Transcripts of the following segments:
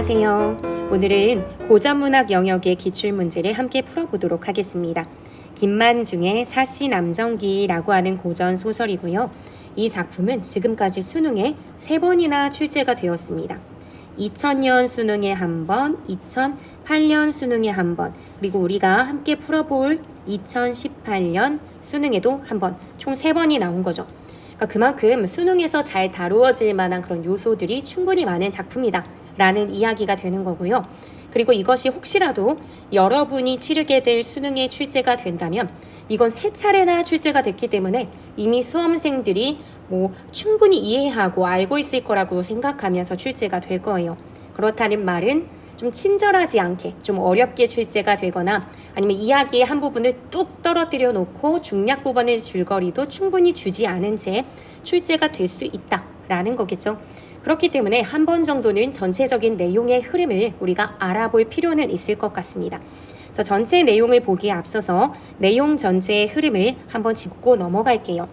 안녕하세요. 오늘은 고전문학 영역의 기출문제를 함께 풀어보도록 하겠습니다. 김만중의 사시남정기라고 하는 고전 소설이고요. 이 작품은 지금까지 수능에 3번이나 출제가 되었습니다. 2000년 수능에 한 번, 2008년 수능에 한 번, 그리고 우리가 함께 풀어볼 2018년 수능에도 한 번, 총 3번이 나온 거죠. 그만큼 수능에서 잘 다루어질 만한 그런 요소들이 충분히 많은 작품이다 라는 이야기가 되는 거고요. 그리고 이것이 혹시라도 여러분이 치르게 될 수능에 출제가 된다면 이건 3차례나 출제가 됐기 때문에 이미 수험생들이 충분히 이해하고 알고 있을 거라고 생각하면서 출제가 될 거예요. 그렇다는 말은 좀 친절하지 않게 좀 어렵게 출제가 되거나 아니면 이야기의 한 부분을 뚝 떨어뜨려 놓고 중략 부분의 줄거리도 충분히 주지 않은 채 출제가 될 수 있다라는 거겠죠. 그렇기 때문에 한 번 정도는 전체적인 내용의 흐름을 우리가 알아볼 필요는 있을 것 같습니다. 그래서 전체 내용을 보기에 앞서서 내용 전체의 흐름을 한번 짚고 넘어갈게요.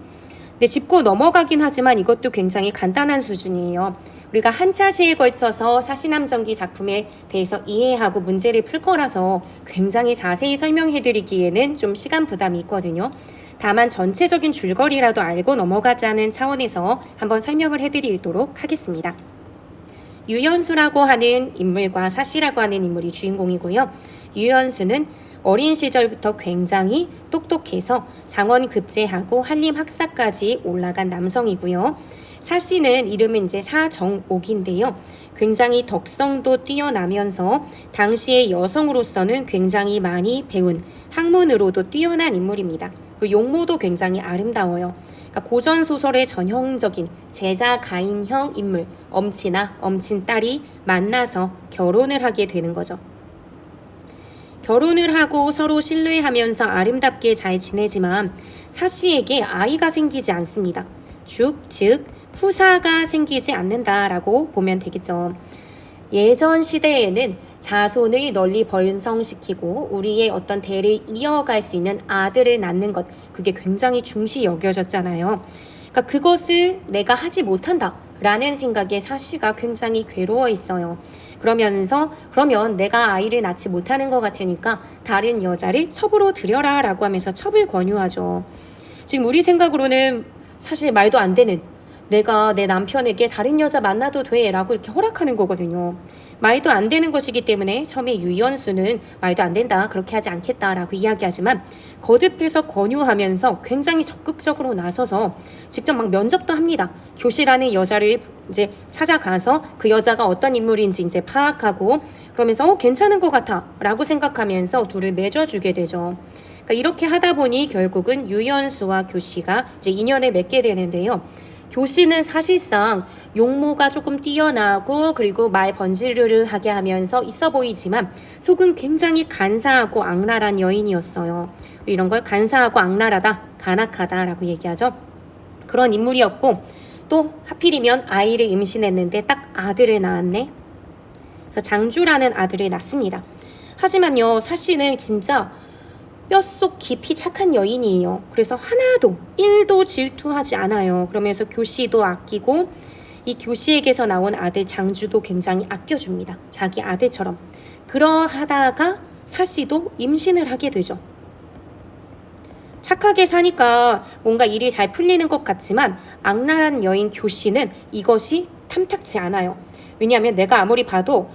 근데 짚고 넘어가긴 하지만 이것도 굉장히 간단한 수준이에요. 우리가 한 차시에 걸쳐서 사시남정기 작품에 대해서 이해하고 문제를 풀 거라서 굉장히 자세히 설명해드리기에는 좀 시간 부담이 있거든요. 다만 전체적인 줄거리라도 알고 넘어가자는 차원에서 한번 설명을 해드리도록 하겠습니다. 유연수라고 하는 인물과 사시라고 하는 인물이 주인공이고요. 유연수는 어린 시절부터 굉장히 똑똑해서 장원급제하고 한림학사까지 올라간 남성이고요. 사씨는 이름은 이제 사정옥인데요. 굉장히 덕성도 뛰어나면서 당시의 여성으로서는 굉장히 많이 배운 학문으로도 뛰어난 인물입니다. 용모도 굉장히 아름다워요. 고전 소설의 전형적인 제자 가인형 인물, 엄친아, 엄친딸이 만나서 결혼을 하게 되는 거죠. 결혼을 하고 서로 신뢰하면서 아름답게 잘 지내지만 사씨에게 아이가 생기지 않습니다. 즉 후사가 생기지 않는다라고 보면 되겠죠. 예전 시대에는 자손을 널리 번성시키고 우리의 어떤 대를 이어갈 수 있는 아들을 낳는 것, 그게 굉장히 중시 여겨졌잖아요. 그것을 내가 하지 못한다 라는 생각에 사씨가 굉장히 괴로워 있어요. 그러면 내가 아이를 낳지 못하는 것 같으니까 다른 여자를 첩으로 들여라 라고 하면서 첩을 권유하죠. 지금 우리 생각으로는 사실 말도 안 되는, 내가 내 남편에게 다른 여자 만나도 돼 라고 이렇게 허락하는 거거든요. 말도 안 되는 것이기 때문에 처음에 유연수는 말도 안 된다, 그렇게 하지 않겠다라고 이야기하지만 거듭해서 권유하면서 굉장히 적극적으로 나서서 직접 막 면접도 합니다. 교시라는 여자를 이제 찾아가서 그 여자가 어떤 인물인지 이제 파악하고 그러면서 괜찮은 것 같아 라고 생각하면서 둘을 맺어주게 되죠. 이렇게 하다 보니 결국은 유연수와 교시가 이제 인연을 맺게 되는데요. 교시는 사실상 용모가 조금 뛰어나고 그리고 말 번지르르하게 하면서 있어 보이지만 속은 굉장히 간사하고 악랄한 여인이었어요. 이런 걸 간사하고 악랄하다, 간악하다라고 얘기하죠. 그런 인물이었고 또 하필이면 아이를 임신했는데 딱 아들을 낳았네. 그래서 장주라는 아들을 낳습니다. 하지만요, 사씨는 진짜 뼛속 깊이 착한 여인이에요. 그래서 하나도 1도 질투하지 않아요. 그러면서 교시도 아끼고 이 교시에게서 나온 아들 장주도 굉장히 아껴줍니다. 자기 아들처럼. 그러하다가 사씨도 임신을 하게 되죠. 착하게 사니까 뭔가 일이 잘 풀리는 것 같지만 악랄한 여인 교시는 이것이 탐탁지 않아요. 왜냐하면 내가 아무리 봐도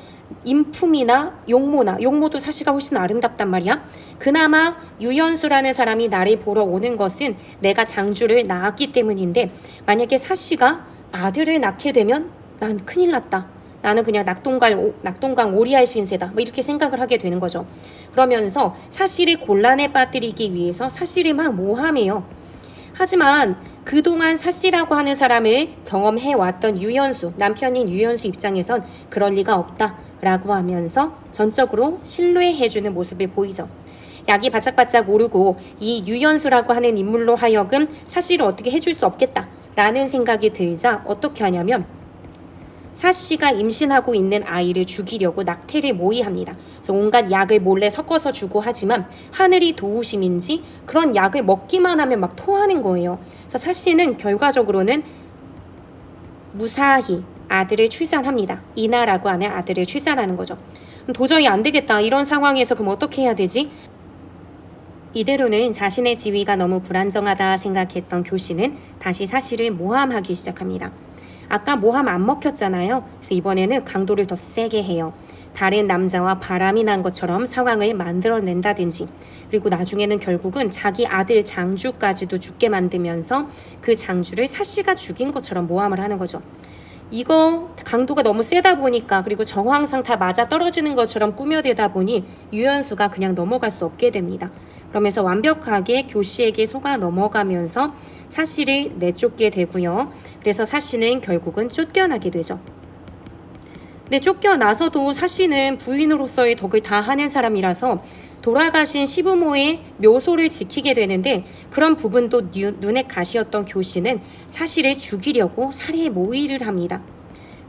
인품이나 용모도 사씨가 훨씬 아름답단 말이야. 그나마 유연수라는 사람이 나를 보러 오는 것은 내가 장주를 낳았기 때문인데 만약에 사씨가 아들을 낳게 되면 난 큰일 났다. 나는 그냥 낙동강 오리알 신세다. 이렇게 생각을 하게 되는 거죠. 그러면서 사씨를 곤란에 빠뜨리기 위해서 사씨를 막 모함해요. 하지만 그동안 사씨라고 하는 사람을 경험해왔던 유연수, 남편인 유연수 입장에선 그럴 리가 없다 라고 하면서 전적으로 신뢰해주는 모습을 보이죠. 약이 바짝바짝 오르고 이 유연수라고 하는 인물로 하여금 사씨를 어떻게 해줄 수 없겠다 라는 생각이 들자 어떻게 하냐면 사씨가 임신하고 있는 아이를 죽이려고 낙태를 모의합니다. 그래서 온갖 약을 몰래 섞어서 주고 하지만 하늘이 도우심인지 그런 약을 먹기만 하면 막 토하는 거예요. 그래서 사씨는 결과적으로는 무사히 아들을 출산합니다. 이나라고 하는 아들을 출산하는 거죠. 도저히 안 되겠다. 이런 상황에서 그럼 어떻게 해야 되지? 이대로는 자신의 지위가 너무 불안정하다 생각했던 교씨는 다시 사씨를 모함하기 시작합니다. 아까 모함 안 먹혔잖아요. 그래서 이번에는 강도를 더 세게 해요. 다른 남자와 바람이 난 것처럼 상황을 만들어낸다든지, 그리고 나중에는 결국은 자기 아들 장주까지도 죽게 만들면서 그 장주를 사씨가 죽인 것처럼 모함을 하는 거죠. 이거 강도가 너무 세다 보니까, 그리고 정황상 다 맞아 떨어지는 것처럼 꾸며대다 보니 유연수가 그냥 넘어갈 수 없게 됩니다. 그러면서 완벽하게 교씨에게 속아 넘어가면서 사씨를 내쫓게 되고요. 그래서 사씨는 결국은 쫓겨나게 되죠. 근데 쫓겨나서도 사씨는 부인으로서의 덕을 다 하는 사람이라서 돌아가신 시부모의 묘소를 지키게 되는데, 그런 부분도 눈에 가시였던 교씨는 사씨를 죽이려고 살해 모의를 합니다.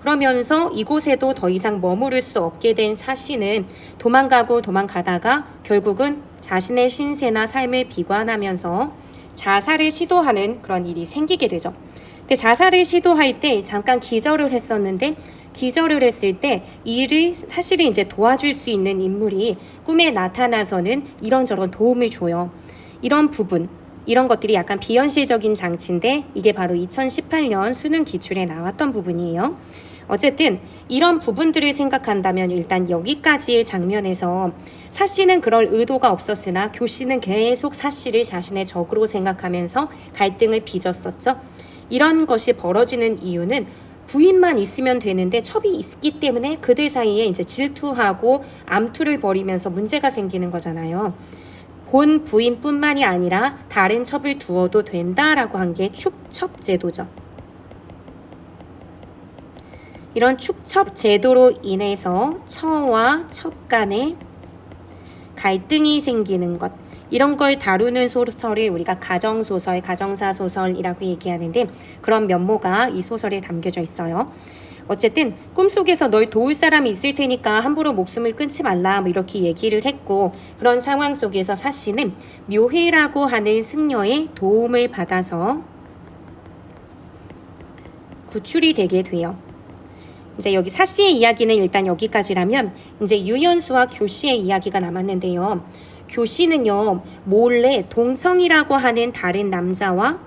그러면서 이곳에도 더 이상 머무를 수 없게 된 사씨는 도망가다가 결국은 자신의 신세나 삶을 비관하면서 자살을 시도하는 그런 일이 생기게 되죠. 근데 자살을 시도할 때 잠깐 기절을 했었는데, 기절을 했을 때 이를 사실은 이제 도와줄 수 있는 인물이 꿈에 나타나서는 이런저런 도움을 줘요. 이런 부분, 이런 것들이 약간 비현실적인 장치인데 이게 바로 2018년 수능 기출에 나왔던 부분이에요. 어쨌든 이런 부분들을 생각한다면 일단 여기까지의 장면에서 사씨는 그럴 의도가 없었으나 교씨는 계속 사씨를 자신의 적으로 생각하면서 갈등을 빚었었죠. 이런 것이 벌어지는 이유는 부인만 있으면 되는데 첩이 있기 때문에 그들 사이에 이제 질투하고 암투를 벌이면서 문제가 생기는 거잖아요. 본 부인뿐만이 아니라 다른 첩을 두어도 된다라고 한 게 축첩 제도죠. 이런 축첩 제도로 인해서 처와 첩 간에 갈등이 생기는 것, 이런 걸 다루는 소설을 우리가 가정소설, 가정사소설이라고 얘기하는데 그런 면모가 이 소설에 담겨져 있어요. 어쨌든 꿈속에서 널 도울 사람이 있을 테니까 함부로 목숨을 끊지 말라 뭐 이렇게 얘기를 했고, 그런 상황 속에서 사씨는 묘혜라고 하는 승려의 도움을 받아서 구출이 되게 돼요. 이제 여기 사씨의 이야기는 일단 여기까지라면 이제 유연수와 교씨의 이야기가 남았는데요. 교씨는요, 몰래 동성이라고 하는 다른 남자와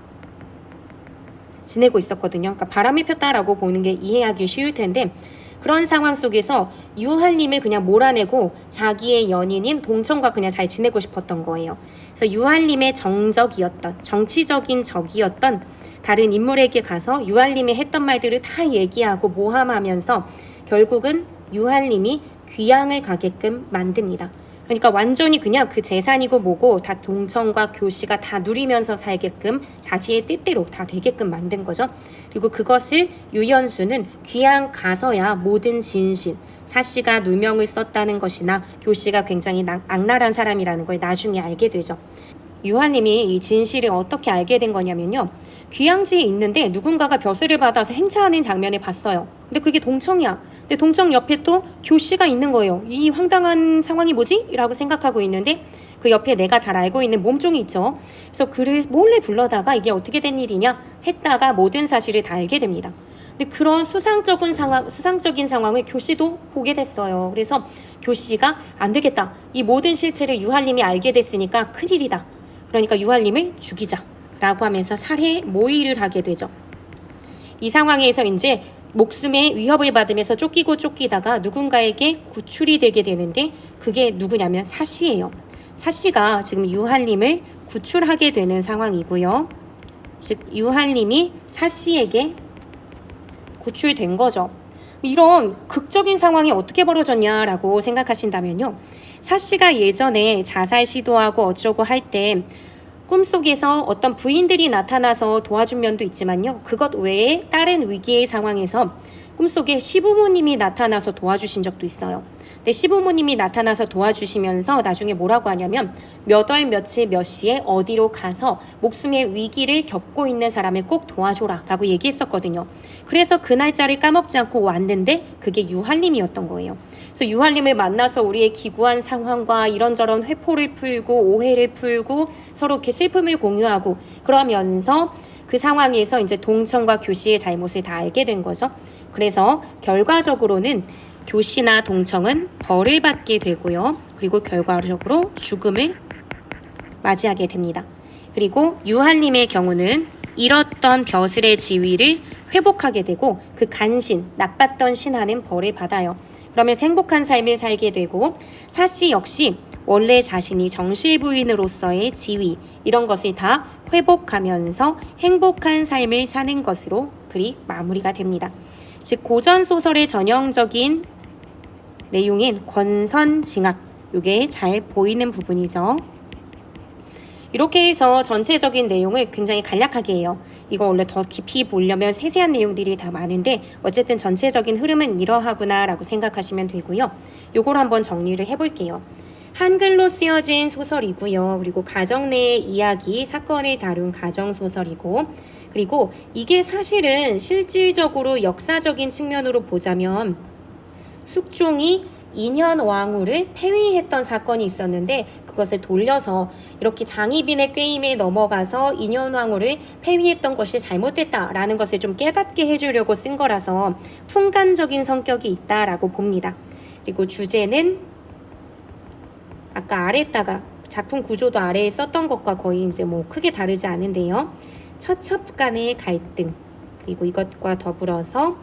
지내고 있었거든요. 그러니까 바람이 폈다라고 보는 게 이해하기 쉬울 텐데, 그런 상황 속에서 유할님을 그냥 몰아내고 자기의 연인인 동청과 그냥 잘 지내고 싶었던 거예요. 그래서 유할님의 정치적인 적이었던 다른 인물에게 가서 유할님이 했던 말들을 다 얘기하고 모함하면서 결국은 유할님이 귀양을 가게끔 만듭니다. 그러니까 완전히 그냥 그 재산이고 뭐고 다 동청과 교씨가 다 누리면서 살게끔 자기의 뜻대로 다 되게끔 만든 거죠. 그리고 그것을 유연수는 귀양 가서야 모든 진실, 사씨가 누명을 썼다는 것이나 교씨가 굉장히 악랄한 사람이라는 걸 나중에 알게 되죠. 유한님이 이 진실을 어떻게 알게 된 거냐면요. 귀양지에 있는데 누군가가 벼슬을 받아서 행차하는 장면을 봤어요. 근데 그게 동청이야. 근데 동청 옆에 또 교씨가 있는 거예요. 이 황당한 상황이 뭐지? 라고 생각하고 있는데 그 옆에 내가 잘 알고 있는 몸종이 있죠. 그래서 그를 몰래 불러다가 이게 어떻게 된 일이냐 했다가 모든 사실을 다 알게 됩니다. 근데 그런 수상적인 상황을 교씨도 보게 됐어요. 그래서 교씨가 안 되겠다. 이 모든 실체를 유할님이 알게 됐으니까 큰일이다. 그러니까 유할님을 죽이자 라고 하면서 살해 모의를 하게 되죠. 이 상황에서 이제 목숨에 위협을 받으면서 쫓기다가 누군가에게 구출이 되게 되는데 그게 누구냐면 사씨예요. 사씨가 지금 유할님을 구출하게 되는 상황이고요. 즉 유할님이 사씨에게 구출된 거죠. 이런 극적인 상황이 어떻게 벌어졌냐라고 생각하신다면요. 사씨가 예전에 자살 시도하고 어쩌고 할 때 꿈속에서 어떤 부인들이 나타나서 도와준 면도 있지만요. 그것 외에 다른 위기의 상황에서 꿈속에 시부모님이 나타나서 도와주신 적도 있어요. 근데 시부모님이 나타나서 도와주시면서 나중에 뭐라고 하냐면 몇 월 며칠 몇 시에 어디로 가서 목숨의 위기를 겪고 있는 사람을 꼭 도와줘라 라고 얘기했었거든요. 그래서 그 날짜를 까먹지 않고 왔는데 그게 유할님이었던 거예요. 그래서 유할님을 만나서 우리의 기구한 상황과 이런저런 회포를 풀고 오해를 풀고 서로 이렇게 슬픔을 공유하고 그러면서 그 상황에서 이제 동청과 교씨의 잘못을 다 알게 된 거죠. 그래서 결과적으로는 교시나 동청은 벌을 받게 되고요. 그리고 결과적으로 죽음을 맞이하게 됩니다. 그리고 유한림의 경우는 잃었던 벼슬의 지위를 회복하게 되고 그 간신, 나빴던 신하는 벌을 받아요. 그러면서 행복한 삶을 살게 되고 사씨 역시 원래 자신이 정실부인으로서의 지위 이런 것을 다 회복하면서 행복한 삶을 사는 것으로 글이 마무리가 됩니다. 즉 고전 소설의 전형적인 내용인 권선징악 이게 잘 보이는 부분이죠. 이렇게 해서 전체적인 내용을 굉장히 간략하게 해요. 이거 원래 더 깊이 보려면 세세한 내용들이 다 많은데 어쨌든 전체적인 흐름은 이러하구나 라고 생각하시면 되고요. 요걸 한번 정리를 해볼게요. 한글로 쓰여진 소설이고요. 그리고 가정 내의 이야기, 사건을 다룬 가정소설이고 그리고 이게 사실은 실질적으로 역사적인 측면으로 보자면 숙종이 인현왕후를 폐위했던 사건이 있었는데 그것을 돌려서 이렇게 장희빈의 꾀임에 넘어가서 인현왕후를 폐위했던 것이 잘못됐다라는 것을 좀 깨닫게 해주려고 쓴 거라서 풍간적인 성격이 있다라고 봅니다. 그리고 주제는 아까 아래다가 작품 구조도 아래에 썼던 것과 거의 이제 뭐 크게 다르지 않은데요. 처첩 간의 갈등 그리고 이것과 더불어서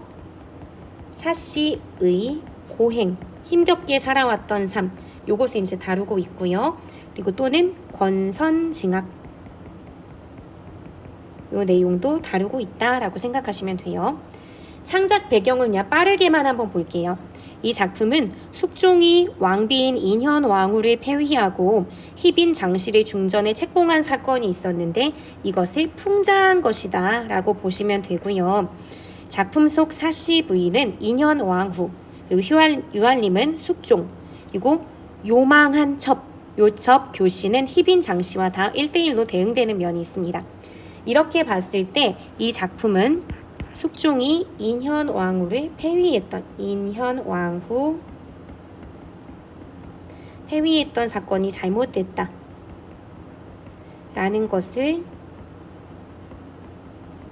사씨의 고행 힘겹게 살아왔던 삶 요것을 이제 다루고 있고요. 그리고 또는 권선징악 요 내용도 다루고 있다라고 생각하시면 돼요. 창작 배경은 그냥 빠르게만 한번 볼게요. 이 작품은 숙종이 왕비인 인현왕후를 폐위하고 희빈 장씨를 중전에 책봉한 사건이 있었는데 이것을 풍자한 것이다 라고 보시면 되고요. 작품 속 사씨 부인은 인현왕후 그리고 유한림은 숙종 그리고 요망한 첩, 요첩, 교시는 희빈 장씨와 다 1대1로 대응되는 면이 있습니다. 이렇게 봤을 때 이 작품은 숙종이 인현왕후를 폐위했던 사건이 잘못됐다 라는 것을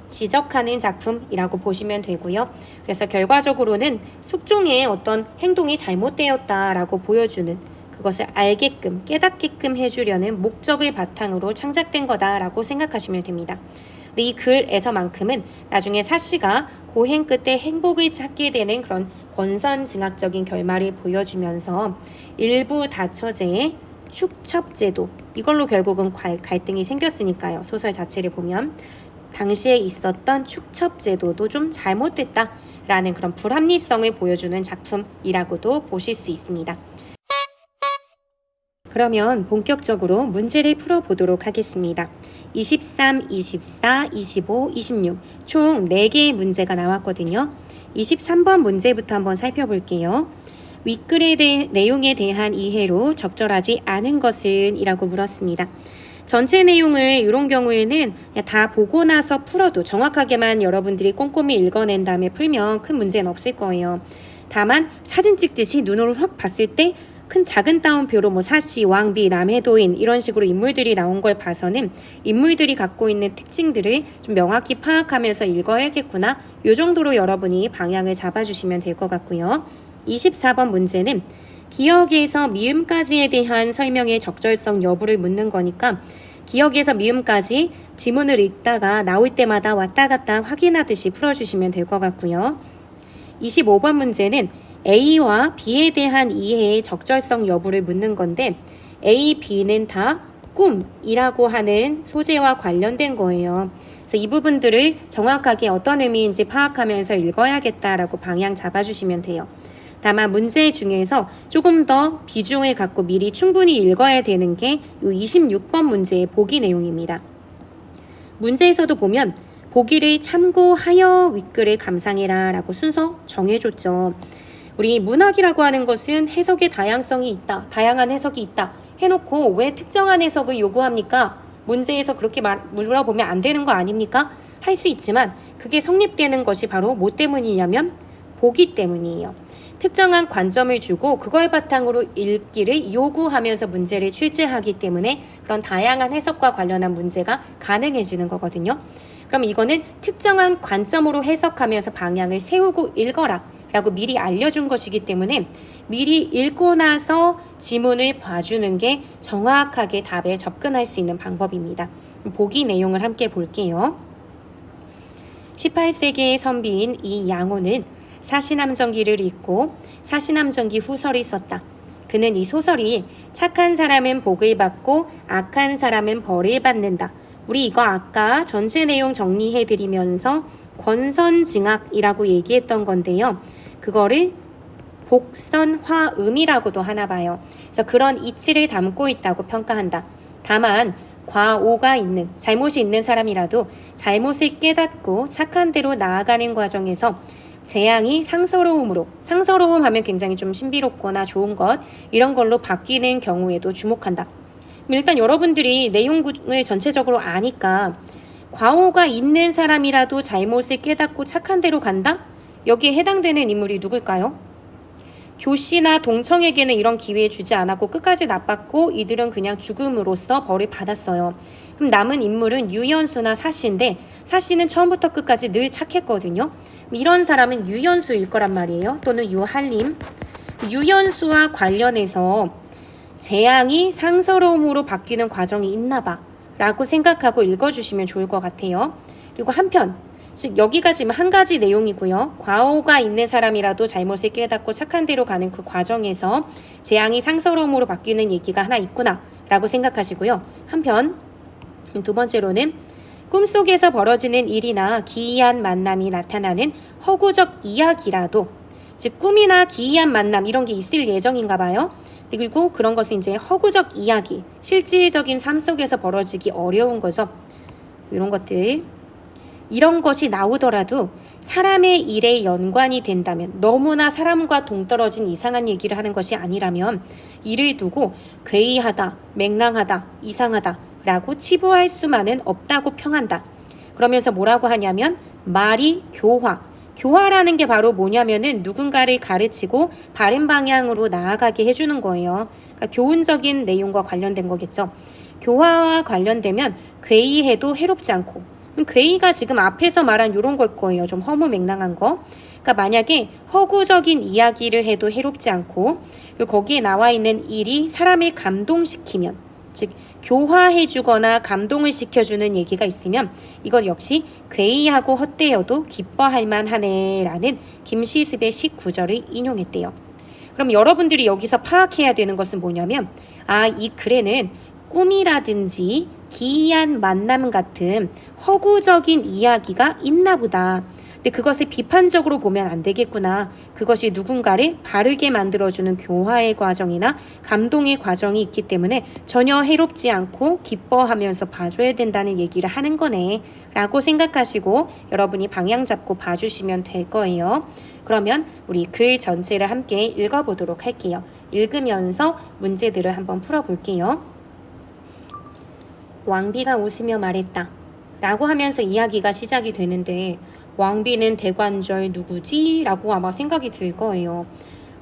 지적하는 작품이라고 보시면 되고요. 그래서 결과적으로는 숙종의 어떤 행동이 잘못되었다라고 보여주는 그것을 알게끔 깨닫게끔 해주려는 목적을 바탕으로 창작된 거다라고 생각하시면 됩니다. 근데 이 글에서만큼은 나중에 사씨가 고행 끝에 행복을 찾게 되는 그런 권선징악적인 결말을 보여주면서 일부 다처제의 축첩제도 이걸로 결국은 갈등이 생겼으니까요. 소설 자체를 보면 당시에 있었던 축첩제도도 좀 잘못됐다라는 그런 불합리성을 보여주는 작품이라고도 보실 수 있습니다. 그러면 본격적으로 문제를 풀어보도록 하겠습니다. 23, 24, 25, 26 총 4개의 문제가 나왔거든요. 23번 문제부터 한번 살펴볼게요. 윗글의 내용에 대한 이해로 적절하지 않은 것은? 이라고 물었습니다. 전체 내용을 이런 경우에는 그냥 다 보고 나서 풀어도 정확하게만 여러분들이 꼼꼼히 읽어낸 다음에 풀면 큰 문제는 없을 거예요. 다만 사진 찍듯이 눈으로 확 봤을 때 큰 작은 따옴표로 뭐 사씨, 왕비, 남해도인 이런 식으로 인물들이 나온 걸 봐서는 인물들이 갖고 있는 특징들을 좀 명확히 파악하면서 읽어야겠구나 이 정도로 여러분이 방향을 잡아주시면 될 것 같고요. 24번 문제는 기억에서 미음까지에 대한 설명의 적절성 여부를 묻는 거니까 기억에서 미음까지 지문을 읽다가 나올 때마다 왔다 갔다 확인하듯이 풀어주시면 될 것 같고요. 25번 문제는 A와 B에 대한 이해의 적절성 여부를 묻는 건데 A, B는 다 꿈이라고 하는 소재와 관련된 거예요. 그래서 이 부분들을 정확하게 어떤 의미인지 파악하면서 읽어야겠다라고 방향 잡아주시면 돼요. 다만 문제 중에서 조금 더 비중을 갖고 미리 충분히 읽어야 되는 게 이 26번 문제의 보기 내용입니다. 문제에서도 보면 보기를 참고하여 윗글을 감상해라 라고 순서 정해줬죠. 우리 문학이라고 하는 것은 해석의 다양성이 있다, 다양한 해석이 있다 해놓고 왜 특정한 해석을 요구합니까? 문제에서 그렇게 물어보면 안 되는 거 아닙니까? 할 수 있지만 그게 성립되는 것이 바로 뭐 때문이냐면 보기 때문이에요. 특정한 관점을 주고 그걸 바탕으로 읽기를 요구하면서 문제를 출제하기 때문에 그런 다양한 해석과 관련한 문제가 가능해지는 거거든요. 그럼 이거는 특정한 관점으로 해석하면서 방향을 세우고 읽어라 라고 미리 알려준 것이기 때문에 미리 읽고 나서 지문을 봐주는 게 정확하게 답에 접근할 수 있는 방법입니다. 보기 내용을 함께 볼게요. 18세기의 선비인 이 양호는 사시남정기를 읽고 사시남정기 후설을 썼다. 그는 이 소설이 착한 사람은 복을 받고 악한 사람은 벌을 받는다. 우리 이거 아까 전체 내용 정리해드리면서 권선징악이라고 얘기했던 건데요. 그거를 복선화음이라고도 하나 봐요. 그래서 그런 이치를 담고 있다고 평가한다. 다만 과오가 있는, 잘못이 있는 사람이라도 잘못을 깨닫고 착한 대로 나아가는 과정에서 재앙이 상서로움으로, 상서로움 하면 굉장히 좀 신비롭거나 좋은 것, 이런 걸로 바뀌는 경우에도 주목한다. 일단 여러분들이 내용을 전체적으로 아니까 과오가 있는 사람이라도 잘못을 깨닫고 착한 대로 간다? 여기에 해당되는 인물이 누굴까요? 교씨나 동청에게는 이런 기회 주지 않았고 끝까지 나빴고 이들은 그냥 죽음으로써 벌을 받았어요. 그럼 남은 인물은 유연수나 사씨인데 사씨는 처음부터 끝까지 늘 착했거든요. 이런 사람은 유연수일 거란 말이에요. 또는 유한림. 유연수와 관련해서 재앙이 상서로움으로 바뀌는 과정이 있나 봐 라고 생각하고 읽어주시면 좋을 것 같아요. 그리고 한편 즉 여기가 지금 한 가지 내용이고요. 과오가 있는 사람이라도 잘못을 깨닫고 착한 대로 가는 그 과정에서 재앙이 상서로움으로 바뀌는 얘기가 하나 있구나 라고 생각하시고요. 한편 두 번째로는 꿈속에서 벌어지는 일이나 기이한 만남이 나타나는 허구적 이야기라도 즉 꿈이나 기이한 만남 이런 게 있을 예정인가 봐요. 그리고 그런 것은 이제 허구적 이야기, 실질적인 삶 속에서 벌어지기 어려운 거죠. 이런 것들. 이런 것이 나오더라도 사람의 일에 연관이 된다면 너무나 사람과 동떨어진 이상한 얘기를 하는 것이 아니라면 이를 두고 괴이하다, 맹랑하다, 이상하다 라고 치부할 수만은 없다고 평한다. 그러면서 뭐라고 하냐면 말이 교화. 교화라는 게 바로 뭐냐면은 누군가를 가르치고 바른 방향으로 나아가게 해주는 거예요. 그러니까 교훈적인 내용과 관련된 거겠죠. 교화와 관련되면 괴이해도 해롭지 않고 괴이가 지금 앞에서 말한 이런 걸 거예요. 좀 허무맹랑한 거. 그러니까 만약에 허구적인 이야기를 해도 해롭지 않고 그리고 거기에 나와 있는 일이 사람을 감동시키면 즉 교화해주거나 감동을 시켜주는 얘기가 있으면 이것 역시 괴이하고 헛되어도 기뻐할 만하네 라는 김시습의 시 구절을 인용했대요. 그럼 여러분들이 여기서 파악해야 되는 것은 뭐냐면 이 글에는 꿈이라든지 기이한 만남 같은 허구적인 이야기가 있나 보다. 근데 그것을 비판적으로 보면 안 되겠구나. 그것이 누군가를 바르게 만들어주는 교화의 과정이나 감동의 과정이 있기 때문에 전혀 해롭지 않고 기뻐하면서 봐줘야 된다는 얘기를 하는 거네 라고 생각하시고 여러분이 방향 잡고 봐주시면 될 거예요. 그러면 우리 글 전체를 함께 읽어보도록 할게요. 읽으면서 문제들을 한번 풀어볼게요. 왕비가 웃으며 말했다. 라고 하면서 이야기가 시작이 되는데 왕비는 대관절 누구지? 라고 아마 생각이 들 거예요.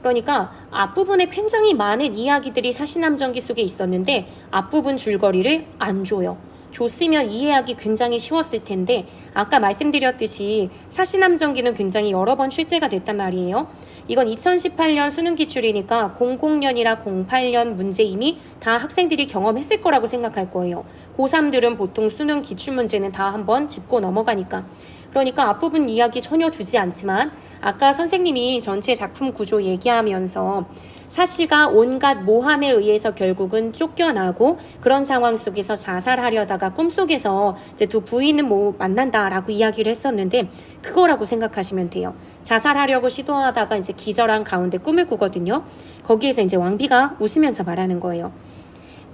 그러니까 앞부분에 굉장히 많은 이야기들이 사시남정기 속에 있었는데 앞부분 줄거리를 안 줘요. 줬으면 이해하기 굉장히 쉬웠을 텐데 아까 말씀드렸듯이 사시남정기는 굉장히 여러 번 출제가 됐단 말이에요. 이건 2018년 수능 기출이니까 00년이나 08년 문제 이미 다 학생들이 경험했을 거라고 생각할 거예요. 고3들은 보통 수능 기출 문제는 다 한번 짚고 넘어가니까. 그러니까 앞부분 이야기 전혀 주지 않지만 아까 선생님이 전체 작품 구조 얘기하면서 사씨가 온갖 모함에 의해서 결국은 쫓겨나고 그런 상황 속에서 자살하려다가 꿈속에서 이제 두 부인은 만난다라고 이야기를 했었는데 그거라고 생각하시면 돼요. 자살하려고 시도하다가 이제 기절한 가운데 꿈을 꾸거든요. 거기에서 이제 왕비가 웃으면서 말하는 거예요.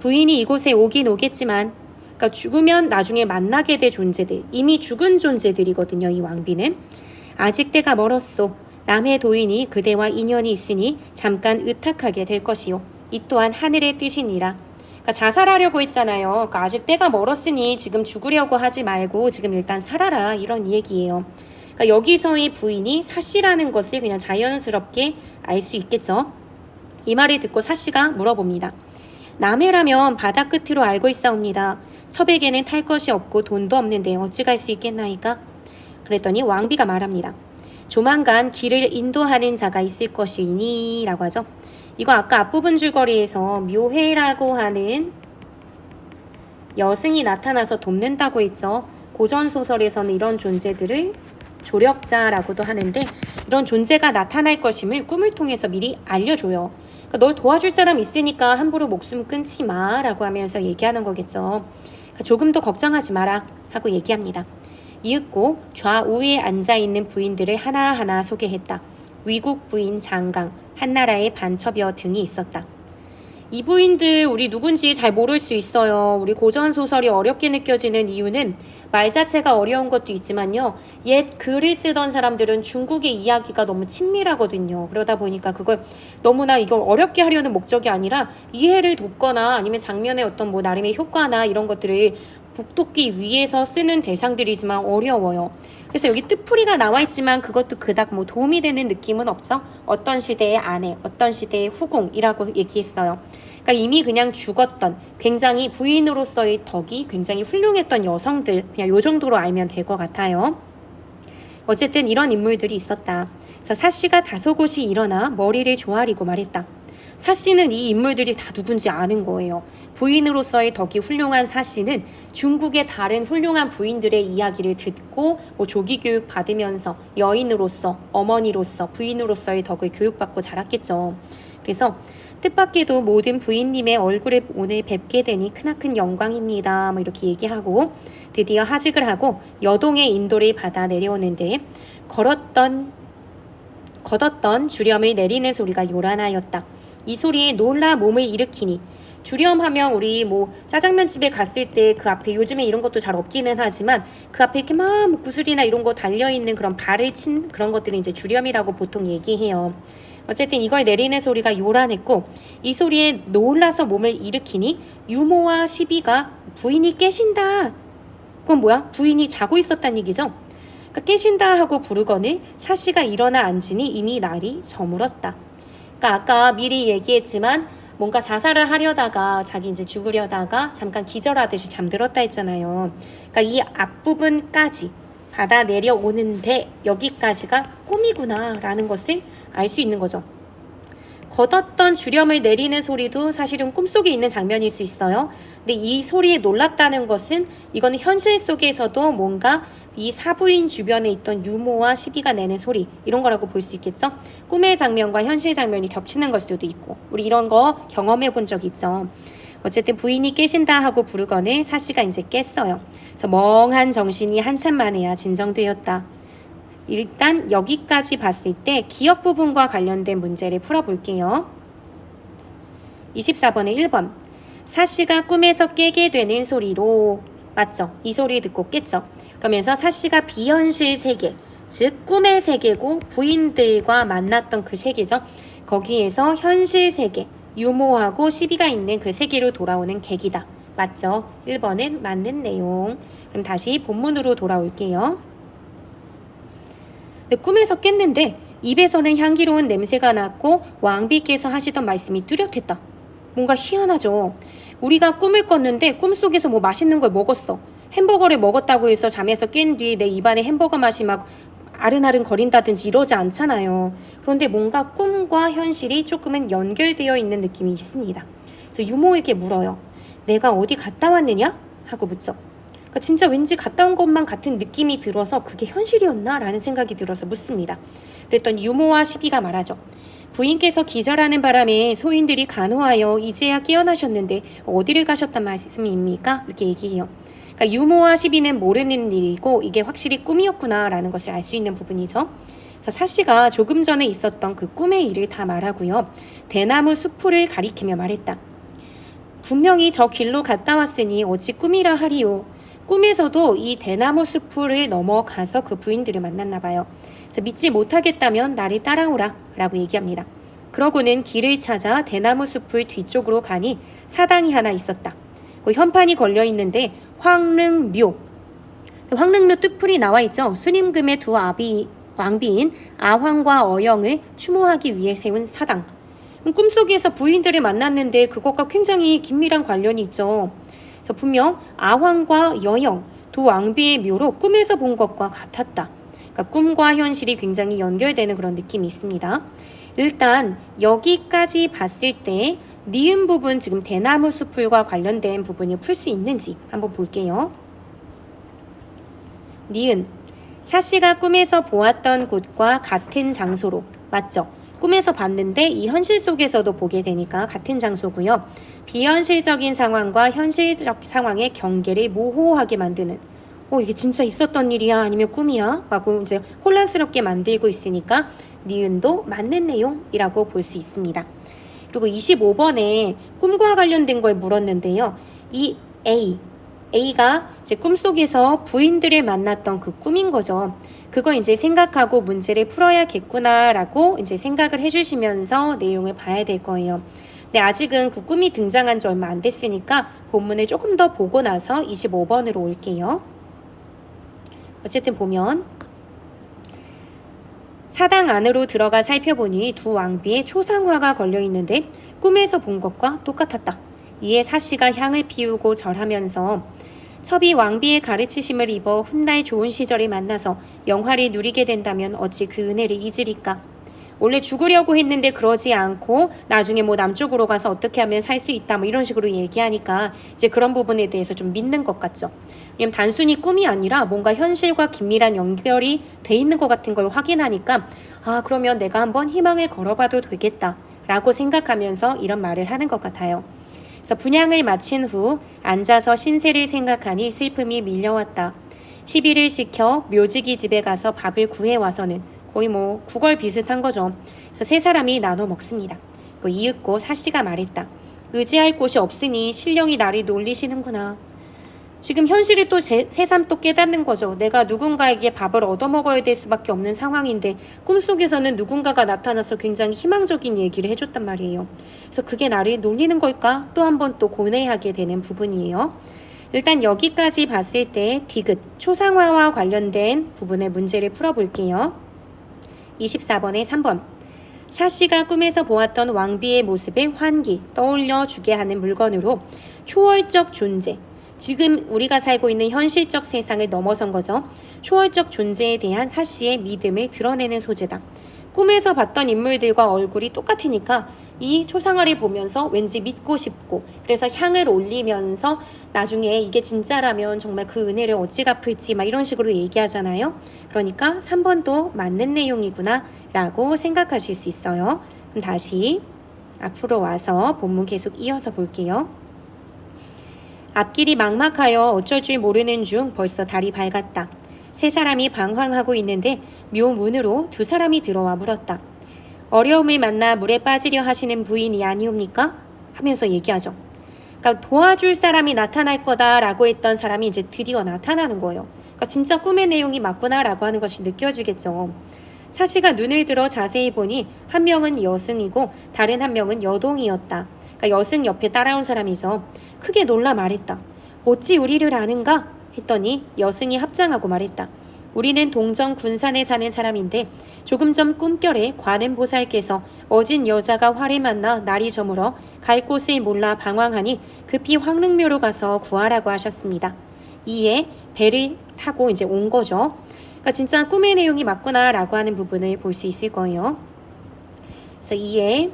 부인이 이곳에 오긴 오겠지만 그러니까 죽으면 나중에 만나게 될 존재들, 이미 죽은 존재들이거든요. 이 왕비는. 아직 때가 멀었소. 남의 도인이 그대와 인연이 있으니 잠깐 의탁하게 될 것이요. 이 또한 하늘의 뜻이니라. 그러니까 자살하려고 했잖아요. 그러니까 아직 때가 멀었으니 지금 죽으려고 하지 말고 지금 일단 살아라. 이런 얘기예요. 그러니까 여기서의 부인이 사씨라는 것을 그냥 자연스럽게 알 수 있겠죠. 이 말을 듣고 사씨가 물어봅니다. 남해라면 바다 끝으로 알고 있사옵니다. 첩에게는 탈 것이 없고 돈도 없는데 어찌 갈 수 있겠나이까? 그랬더니 왕비가 말합니다. 조만간 길을 인도하는 자가 있을 것이니 라고 하죠. 이거 아까 앞부분 줄거리에서 묘해라고 하는 여승이 나타나서 돕는다고 했죠. 고전소설에서는 이런 존재들을 조력자라고도 하는데 이런 존재가 나타날 것임을 꿈을 통해서 미리 알려줘요. 그러니까 널 도와줄 사람 있으니까 함부로 목숨 끊지 마 라고 하면서 얘기하는 거겠죠. 그러니까 조금도 걱정하지 마라 하고 얘기합니다. 이윽고 좌우에 앉아있는 부인들을 하나하나 소개했다. 위국 부인 장강, 한나라의 반첩여 등이 있었다. 이 부인들 우리 누군지 잘 모를 수 있어요. 우리 고전소설이 어렵게 느껴지는 이유는 말 자체가 어려운 것도 있지만요. 옛 글을 쓰던 사람들은 중국의 이야기가 너무 친밀하거든요. 그러다 보니까 그걸 너무나 이거 어렵게 하려는 목적이 아니라 이해를 돕거나 아니면 장면의 어떤 뭐 나름의 효과나 이런 것들을 북돋기 위해서 쓰는 대상들이지만 어려워요. 그래서 여기 뜻풀이가 나와 있지만 그것도 그닥 뭐 도움이 되는 느낌은 없죠. 어떤 시대의 아내, 어떤 시대의 후궁이라고 얘기했어요. 그러니까 이미 그냥 죽었던 굉장히 부인으로서의 덕이 굉장히 훌륭했던 여성들 그냥 요 정도로 알면 될 것 같아요. 어쨌든 이런 인물들이 있었다. 그래서 사씨가 다소곳이 일어나 머리를 조아리고 말했다. 사씨는 이 인물들이 다 누군지 아는 거예요. 부인으로서의 덕이 훌륭한 사씨는 중국의 다른 훌륭한 부인들의 이야기를 듣고 뭐 조기 교육 받으면서 여인으로서, 어머니로서, 부인으로서의 덕을 교육받고 자랐겠죠. 그래서 뜻밖에도 모든 부인님의 얼굴을 오늘 뵙게 되니 크나큰 영광입니다. 뭐 이렇게 얘기하고 드디어 하직을 하고 여동의 인도를 받아 내려오는데 걷었던 주렴을 내리는 소리가 요란하였다. 이 소리에 놀라 몸을 일으키니 주렴하면 우리 뭐 짜장면집에 갔을 때 그 앞에 요즘에 이런 것도 잘 없기는 하지만 그 앞에 이렇게 막 구슬이나 이런 거 달려있는 그런 발을 친 그런 것들을 이제 주렴이라고 보통 얘기해요. 어쨌든 이걸 내리는 소리가 요란했고 이 소리에 놀라서 몸을 일으키니 유모와 시비가 부인이 깨신다. 그건 뭐야? 부인이 자고 있었단 얘기죠. 그러니까 깨신다 하고 부르거늘 사씨가 일어나 앉으니 이미 날이 저물었다. 그러니까 아까 미리 얘기했지만 뭔가 자살을 하려다가 자기 이제 죽으려다가 잠깐 기절하듯이 잠들었다 했잖아요. 그러니까 이 앞부분까지 받아 내려오는데 여기까지가 꿈이구나라는 것을 알 수 있는 거죠. 걷었던 주렴을 내리는 소리도 사실은 꿈속에 있는 장면일 수 있어요. 근데 이 소리에 놀랐다는 것은 이거는 현실 속에서도 뭔가 이 사부인 주변에 있던 유모와 시비가 내는 소리 이런 거라고 볼 수 있겠죠. 꿈의 장면과 현실 장면이 겹치는 걸 수도 있고 우리 이런 거 경험해 본 적 있죠. 어쨌든 부인이 깨신다 하고 부르거늘 사씨가 이제 깼어요. 그래서 멍한 정신이 한참 만에야 진정되었다. 일단 여기까지 봤을 때 기억 부분과 관련된 문제를 풀어볼게요. 24번에 1번 사씨가 꿈에서 깨게 되는 소리로 맞죠? 이 소리 듣고 깼죠? 그러면서 사씨가 비현실 세계 즉 꿈의 세계고 부인들과 만났던 그 세계죠. 거기에서 현실 세계 유모하고 시비가 있는 그 세계로 돌아오는 계기다. 맞죠? 1번은 맞는 내용. 그럼 다시 본문으로 돌아올게요. 근데 꿈에서 깼는데 입에서는 향기로운 냄새가 났고 왕비께서 하시던 말씀이 뚜렷했다. 뭔가 희한하죠. 우리가 꿈을 꿨는데 꿈속에서 뭐 맛있는 걸 먹었어. 햄버거를 먹었다고 해서 잠에서 깬 뒤에 내 입안에 햄버거 맛이 막 아른아른 거린다든지 이러지 않잖아요. 그런데 뭔가 꿈과 현실이 조금은 연결되어 있는 느낌이 있습니다. 그래서 유모에게 물어요. 내가 어디 갔다 왔느냐? 하고 묻죠. 그러니까 진짜 왠지 갔다 온 것만 같은 느낌이 들어서 그게 현실이었나? 라는 생각이 들어서 묻습니다. 그랬더니 유모와 시비가 말하죠. 부인께서 기절하는 바람에 소인들이 간호하여 이제야 깨어나셨는데 어디를 가셨단 말씀입니까? 이렇게 얘기해요. 그러니까 유모와 시비는 모르는 일이고 이게 확실히 꿈이었구나 라는 것을 알 수 있는 부분이죠. 그래서 사씨가 조금 전에 있었던 그 꿈의 일을 다 말하고요. 대나무 숲을 가리키며 말했다. 분명히 저 길로 갔다 왔으니 어찌 꿈이라 하리요. 꿈에서도 이 대나무 숲을 넘어가서 그 부인들을 만났나 봐요. 그래서 믿지 못하겠다면 나를 따라오라 라고 얘기합니다. 그러고는 길을 찾아 대나무 숲을 뒤쪽으로 가니 사당이 하나 있었다. 그 현판이 걸려 있는데 황릉묘 황릉묘 뜻풀이 나와 있죠. 수림금의 두 왕비인 아황과 어영을 추모하기 위해 세운 사당. 꿈속에서 부인들을 만났는데 그것과 굉장히 긴밀한 관련이 있죠. 그래서 분명 아황과 여영 두 왕비의 묘로 꿈에서 본 것과 같았다. 그러니까 꿈과 현실이 굉장히 연결되는 그런 느낌이 있습니다. 일단 여기까지 봤을 때 니은 부분, 지금 대나무 숲풀과 관련된 부분을 풀 수 있는지 한번 볼게요. 니은, 사씨가 꿈에서 보았던 곳과 같은 장소로. 맞죠? 꿈에서 봤는데 이 현실 속에서도 보게 되니까 같은 장소고요. 비현실적인 상황과 현실적 상황의 경계를 모호하게 만드는, 이게 진짜 있었던 일이야? 아니면 꿈이야? 라고 이제 혼란스럽게 만들고 있으니까 니은도 맞는 내용이라고 볼 수 있습니다. 그리고 25번에 꿈과 관련된 걸 물었는데요. 이 A가 이제 꿈속에서 부인들을 만났던 그 꿈인 거죠. 그거 이제 생각하고 문제를 풀어야겠구나라고 이제 생각을 해주시면서 내용을 봐야 될 거예요. 근데 아직은 그 꿈이 등장한 지 얼마 안 됐으니까 본문을 조금 더 보고 나서 25번으로 올게요. 어쨌든 보면 사당 안으로 들어가 살펴보니 두 왕비의 초상화가 걸려 있는데 꿈에서 본 것과 똑같았다. 이에 사씨가 향을 피우고 절하면서 첩이 왕비의 가르치심을 입어 훗날 좋은 시절을 만나서 영화를 누리게 된다면 어찌 그 은혜를 잊으리까. 원래 죽으려고 했는데 그러지 않고 나중에 뭐 남쪽으로 가서 어떻게 하면 살 수 있다 뭐 이런 식으로 얘기하니까 이제 그런 부분에 대해서 좀 믿는 것 같죠. 왜냐면 단순히 꿈이 아니라 뭔가 현실과 긴밀한 연결이 돼 있는 것 같은 걸 확인하니까 그러면 내가 한번 희망을 걸어봐도 되겠다 라고 생각하면서 이런 말을 하는 것 같아요. 그래서 분향을 마친 후 앉아서 신세를 생각하니 슬픔이 밀려왔다. 시비를 시켜 묘지기 집에 가서 밥을 구해와서는 거의 뭐 구걸 비슷한 거죠. 그래서 세 사람이 나눠 먹습니다. 이윽고 사씨가 말했다. 의지할 곳이 없으니 신령이 나를 놀리시는구나. 지금 현실이 또 새삼 또 깨닫는 거죠. 내가 누군가에게 밥을 얻어먹어야 될 수밖에 없는 상황인데 꿈속에서는 누군가가 나타나서 굉장히 희망적인 얘기를 해줬단 말이에요. 그래서 그게 나를 놀리는 걸까? 또 한 번 또 고뇌하게 되는 부분이에요. 일단 여기까지 봤을 때 디귿, 초상화와 관련된 부분의 문제를 풀어볼게요. 24번에 3번. 사씨가 꿈에서 보았던 왕비의 모습에 환기, 떠올려 주게 하는 물건으로 초월적 존재, 지금 우리가 살고 있는 현실적 세상을 넘어선 거죠. 초월적 존재에 대한 사씨의 믿음을 드러내는 소재다. 꿈에서 봤던 인물들과 얼굴이 똑같으니까 이 초상화를 보면서 왠지 믿고 싶고 그래서 향을 올리면서 나중에 이게 진짜라면 정말 그 은혜를 어찌 갚을지 막 이런 식으로 얘기하잖아요. 그러니까 3번도 맞는 내용이구나 라고 생각하실 수 있어요. 그럼 다시 앞으로 와서 본문 계속 이어서 볼게요. 앞길이 막막하여 어쩔 줄 모르는 중 벌써 달이 밝았다. 세 사람이 방황하고 있는데 묘문으로 두 사람이 들어와 물었다. 어려움을 만나 물에 빠지려 하시는 부인이 아니옵니까? 하면서 얘기하죠. 그러니까 도와줄 사람이 나타날 거다라고 했던 사람이 이제 드디어 나타나는 거예요. 그러니까 진짜 꿈의 내용이 맞구나라고 하는 것이 느껴지겠죠. 사씨가 눈을 들어 자세히 보니 한 명은 여승이고 다른 한 명은 여동이었다. 그러니까 여승 옆에 따라온 사람이죠. 크게 놀라 말했다. 어찌 우리를 아는가? 했더니 여승이 합장하고 말했다. 우리는 동정 군산에 사는 사람인데 조금 전 꿈결에 관음보살께서 어진 여자가 화를 만나 날이 저물어 갈 곳을 몰라 방황하니 급히 황릉묘로 가서 구하라고 하셨습니다. 이에 배를 타고 이제 온 거죠. 그러니까 진짜 꿈의 내용이 맞구나라고 하는 부분을 볼 수 있을 거예요. 그래서 이에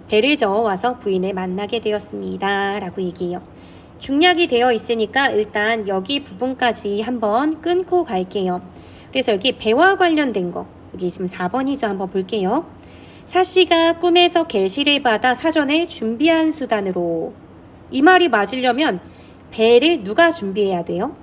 배를 저어 와서 부인을 만나게 되었습니다. 라고 얘기해요. 중략이 되어 있으니까 일단 여기 부분까지 한번 끊고 갈게요. 그래서 여기 배와 관련된 거, 여기 지금 4번이죠. 한번 볼게요. 사씨가 꿈에서 계시를 받아 사전에 준비한 수단으로. 이 말이 맞으려면 배를 누가 준비해야 돼요?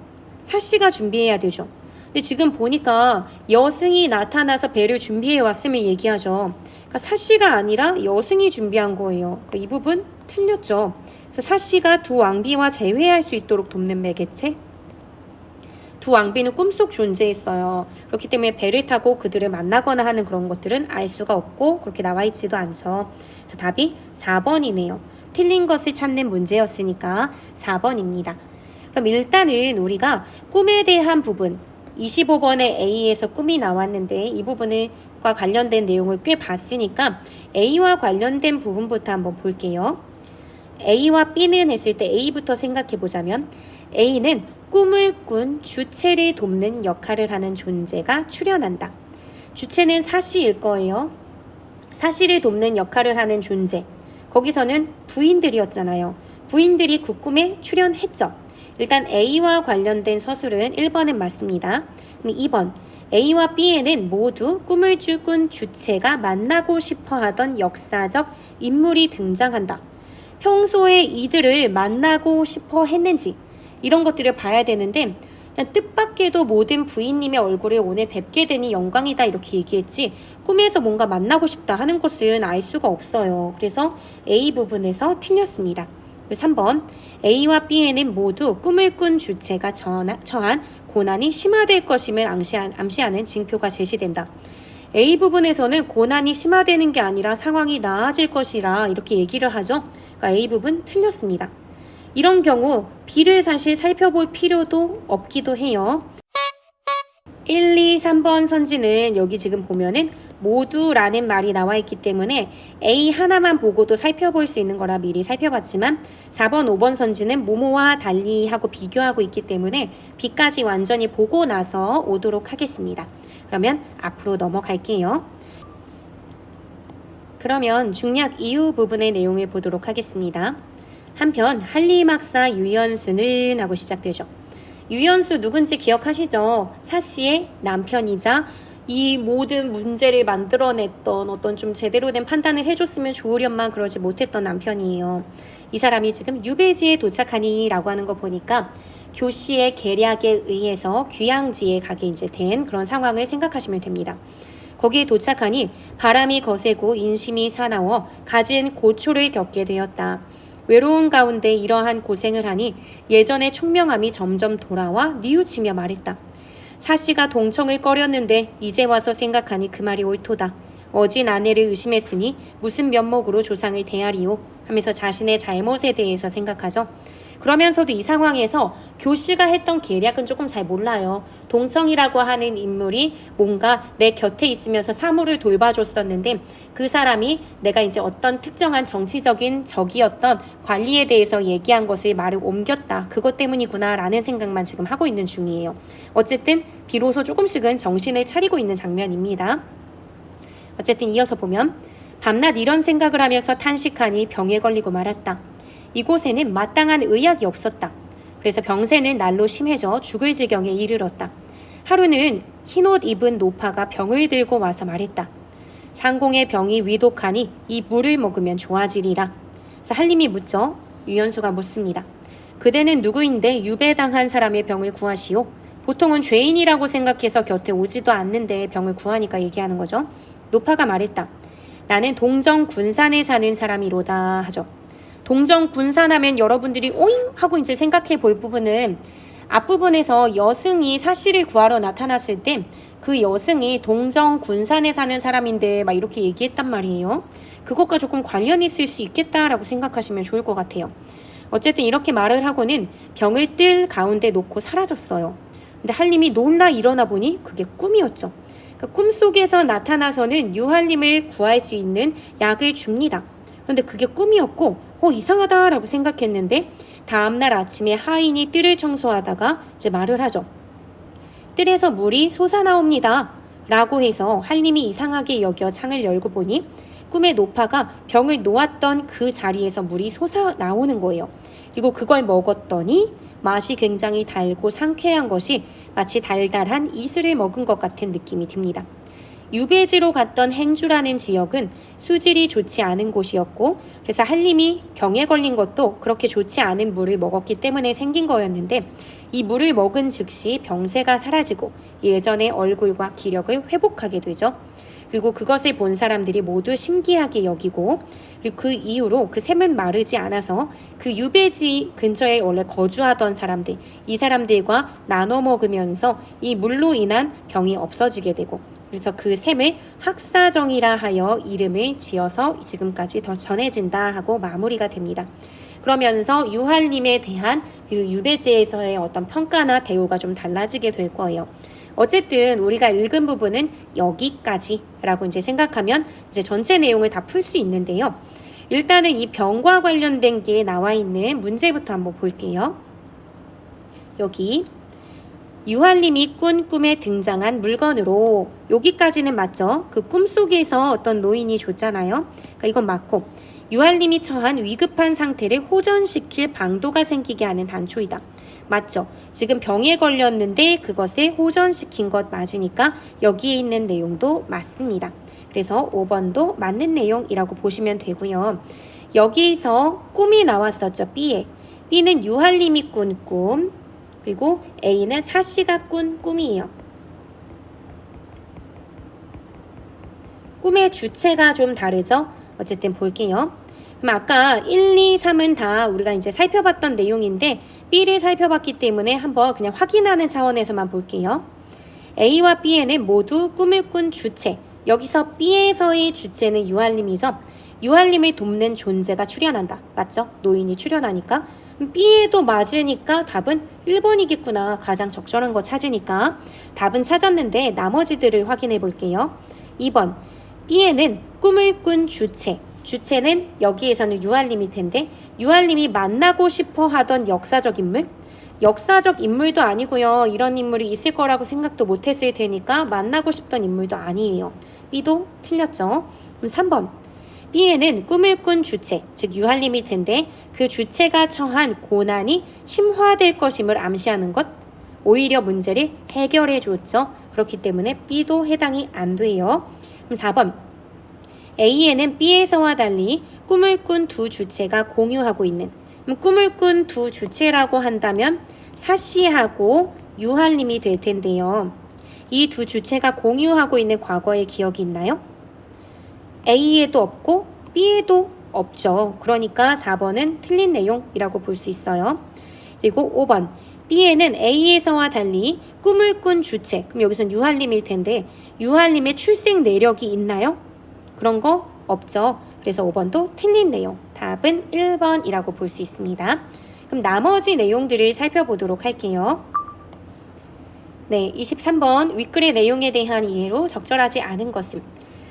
사씨가 준비해야 되죠. 근데 지금 보니까 여승이 나타나서 배를 준비해 왔음을 얘기하죠. 그러니까 사씨가 아니라 여승이 준비한 거예요. 그러니까 이 부분 틀렸죠. 그래서 사씨가 두 왕비와 재회할 수 있도록 돕는 매개체. 두 왕비는 꿈속 존재했어요. 그렇기 때문에 배를 타고 그들을 만나거나 하는 그런 것들은 알 수가 없고 그렇게 나와 있지도 않죠. 그래서 답이 4번이네요. 틀린 것을 찾는 문제였으니까 4번입니다. 그럼 일단은 우리가 꿈에 대한 부분 25번의 A에서 꿈이 나왔는데 이 부분과 관련된 내용을 꽤 봤으니까 A와 관련된 부분부터 한번 볼게요. A와 B는 했을 때 A부터 생각해 보자면 A는 꿈을 꾼 주체를 돕는 역할을 하는 존재가 출현한다. 주체는 사시일 거예요. 사시를 돕는 역할을 하는 존재. 거기서는 부인들이었잖아요. 부인들이 그 꿈에 출연했죠. 일단 A와 관련된 서술은 1번은 맞습니다. 그럼 2번 A와 B에는 모두 꿈을 꾼 주체가 만나고 싶어 하던 역사적 인물이 등장한다. 평소에 이들을 만나고 싶어 했는지 이런 것들을 봐야 되는데 그냥 뜻밖에도 모든 부인님의 얼굴을 오늘 뵙게 되니 영광이다 이렇게 얘기했지 꿈에서 뭔가 만나고 싶다 하는 것은 알 수가 없어요. 그래서 A 부분에서 틀렸습니다. 3번 A와 B에는 모두 꿈을 꾼 주체가 처한 고난이 심화될 것임을 암시하는 징표가 제시된다. A 부분에서는 고난이 심화되는 게 아니라 상황이 나아질 것이라 이렇게 얘기를 하죠. 그러니까 A 부분 틀렸습니다. 이런 경우 B를 사실 살펴볼 필요도 없기도 해요. 1, 2, 3번 선지는 여기 지금 보면은 모두라는 말이 나와 있기 때문에 A 하나만 보고도 살펴볼 수 있는 거라 미리 살펴봤지만 4번, 5번 선지는 모모와 달리 하고 비교하고 있기 때문에 B까지 완전히 보고 나서 오도록 하겠습니다. 그러면 앞으로 넘어갈게요. 그러면 중략 이후 부분의 내용을 보도록 하겠습니다. 한편 한리막사 유연수는 하고 시작되죠. 유연수 누군지 기억하시죠? 사씨의 남편이자 이 모든 문제를 만들어냈던 어떤 좀 제대로 된 판단을 해줬으면 좋으련만 그러지 못했던 남편이에요. 이 사람이 지금 유배지에 도착하니 라고 하는 거 보니까 교씨의 계략에 의해서 귀양지에 가게 이제 된 그런 상황을 생각하시면 됩니다. 거기에 도착하니 바람이 거세고 인심이 사나워 갖은 고초를 겪게 되었다. 외로운 가운데 이러한 고생을 하니 예전의 총명함이 점점 돌아와 뉘우치며 말했다. 사씨가 동청을 꺼렸는데 이제 와서 생각하니 그 말이 옳도다. 어진 아내를 의심했으니 무슨 면목으로 조상을 대하리요 하면서 자신의 잘못에 대해서 생각하죠. 그러면서도 이 상황에서 교씨가 했던 계략은 조금 잘 몰라요. 동청이라고 하는 인물이 뭔가 내 곁에 있으면서 사물을 돌봐줬었는데 그 사람이 내가 이제 어떤 특정한 정치적인 적이었던 관리에 대해서 얘기한 것을 말을 옮겼다. 그것 때문이구나 라는 생각만 지금 하고 있는 중이에요. 어쨌든 비로소 조금씩은 정신을 차리고 있는 장면입니다. 어쨌든 이어서 보면 밤낮 이런 생각을 하면서 탄식하니 병에 걸리고 말았다. 이곳에는 마땅한 의약이 없었다. 그래서 병세는 날로 심해져 죽을 지경에 이르렀다. 하루는 흰옷 입은 노파가 병을 들고 와서 말했다. 상공의 병이 위독하니 이 물을 먹으면 좋아지리라. 그래서 한림이 묻죠. 유연수가 묻습니다. 그대는 누구인데 유배당한 사람의 병을 구하시오? 보통은 죄인이라고 생각해서 곁에 오지도 않는데 병을 구하니까 얘기하는 거죠. 노파가 말했다. 나는 동정 군산에 사는 사람이로다 하죠. 동정 군산하면 여러분들이 오잉 하고 이제 생각해 볼 부분은 앞부분에서 여승이 사씨를 구하러 나타났을 때 그 여승이 동정 군산에 사는 사람인데 막 이렇게 얘기했단 말이에요. 그것과 조금 관련이 있을 수 있겠다라고 생각하시면 좋을 것 같아요. 어쨌든 이렇게 말을 하고는 병을 뜰 가운데 놓고 사라졌어요. 근데 한림이 놀라 일어나 보니 그게 꿈이었죠. 그 꿈속에서 나타나서는 유한림을 구할 수 있는 약을 줍니다. 그런데 그게 꿈이었고 이상하다라고 생각했는데 다음날 아침에 하인이 뜰을 청소하다가 이제 말을 하죠. 뜰에서 물이 솟아나옵니다 라고 해서 한림이 이상하게 여겨 창을 열고 보니 꿈의 노파가 병을 놓았던 그 자리에서 물이 솟아나오는 거예요. 그리고 그걸 먹었더니 맛이 굉장히 달고 상쾌한 것이 마치 달달한 이슬을 먹은 것 같은 느낌이 듭니다. 유배지로 갔던 행주라는 지역은 수질이 좋지 않은 곳이었고 그래서 한림이 병에 걸린 것도 그렇게 좋지 않은 물을 먹었기 때문에 생긴 거였는데 이 물을 먹은 즉시 병세가 사라지고 예전의 얼굴과 기력을 회복하게 되죠. 그리고 그것을 본 사람들이 모두 신기하게 여기고 그리고 그 이후로 그 샘은 마르지 않아서 그 유배지 근처에 원래 거주하던 사람들 이 사람들과 나눠 먹으면서 이 물로 인한 병이 없어지게 되고 그래서 그 샘을 학사정이라 하여 이름을 지어서 지금까지 더 전해진다 하고 마무리가 됩니다. 그러면서 유할림에 대한 그 유배지에서의 어떤 평가나 대우가 좀 달라지게 될 거예요. 어쨌든 우리가 읽은 부분은 여기까지라고 이제 생각하면 이제 전체 내용을 다 풀 수 있는데요. 일단은 이 병과 관련된 게 나와 있는 문제부터 한번 볼게요. 여기 유할림이 꾼 꿈에 등장한 물건으로, 여기까지는 맞죠? 그 꿈속에서 어떤 노인이 줬잖아요. 그러니까 이건 맞고, 유할림이 처한 위급한 상태를 호전시킬 방도가 생기게 하는 단초이다. 맞죠? 지금 병에 걸렸는데 그것을 호전시킨 것 맞으니까 여기에 있는 내용도 맞습니다. 그래서 5번도 맞는 내용이라고 보시면 되고요. 여기에서 꿈이 나왔었죠. B에. B는 유할림이 꾼 꿈, 그리고 A는 사씨가 꾼 꿈이에요. 꿈의 주체가 좀 다르죠? 어쨌든 볼게요. 그럼 아까 1, 2, 3은 다 우리가 이제 살펴봤던 내용인데 B를 살펴봤기 때문에 한번 그냥 확인하는 차원에서만 볼게요. A와 B에는 모두 꿈을 꾼 주체, 여기서 B에서의 주체는 유할림이죠. 유할림을 돕는 존재가 출현한다. 맞죠? 노인이 출현하니까. B에도 맞으니까 답은 1번이겠구나. 가장 적절한 거 찾으니까. 답은 찾았는데 나머지들을 확인해 볼게요. 2번. B에는 꿈을 꾼 주체. 주체는 여기에서는 유할림일 텐데 유할림이 만나고 싶어 하던 역사적 인물? 역사적 인물도 아니고요. 이런 인물이 있을 거라고 생각도 못했을 테니까 만나고 싶던 인물도 아니에요. B도 틀렸죠. 그럼 3번. B에는 꿈을 꾼 주체, 즉 유할림일 텐데 그 주체가 처한 고난이 심화될 것임을 암시하는 것, 오히려 문제를 해결해 줬죠. 그렇기 때문에 B도 해당이 안 돼요. 그럼 4번. A에는 B에서와 달리 꿈을 꾼 두 주체가 공유하고 있는, 꿈을 꾼 두 주체라고 한다면 사씨하고 유할림이 될 텐데요. 이 두 주체가 공유하고 있는 과거의 기억이 있나요? A에도 없고 B에도 없죠. 그러니까 4번은 틀린 내용이라고 볼 수 있어요. 그리고 5번. B에는 A에서와 달리 꿈을 꾼 주체, 그럼 여기서는 유할림일 텐데 유할림의 출생 내력이 있나요? 그런 거 없죠. 그래서 5번도 틀린 내용. 답은 1번이라고 볼 수 있습니다. 그럼 나머지 내용들을 살펴보도록 할게요. 네, 23번 윗글의 내용에 대한 이해로 적절하지 않은 것은,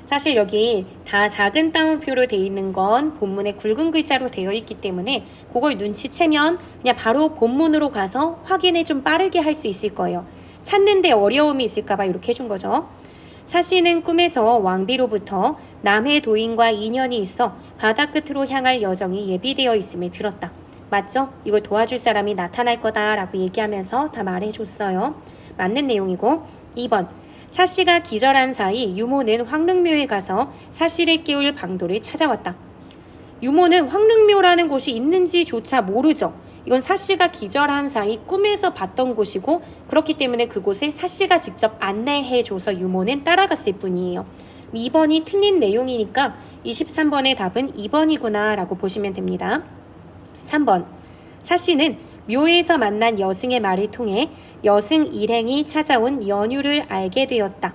사실 여기 다 작은 따옴표로 되어 있는 건 본문에 굵은 글자로 되어 있기 때문에 그걸 눈치채면 그냥 바로 본문으로 가서 확인을 좀 빠르게 할 수 있을 거예요. 찾는데 어려움이 있을까봐 이렇게 해준 거죠. 사씨는 꿈에서 왕비로부터 남해 도인과 인연이 있어 바다 끝으로 향할 여정이 예비되어 있음을 들었다. 맞죠? 이걸 도와줄 사람이 나타날 거다라고 얘기하면서 다 말해줬어요. 맞는 내용이고. 2번. 사씨가 기절한 사이 유모는 황릉묘에 가서 사씨를 깨울 방도를 찾아왔다. 유모는 황릉묘라는 곳이 있는지조차 모르죠. 이건 사씨가 기절한 사이 꿈에서 봤던 곳이고 그렇기 때문에 그곳을 사씨가 직접 안내해줘서 유모는 따라갔을 뿐이에요. 2번이 틀린 내용이니까 23번의 답은 2번이구나 라고 보시면 됩니다. 3번. 사씨는 묘에서 만난 여승의 말을 통해 여승 일행이 찾아온 연유를 알게 되었다.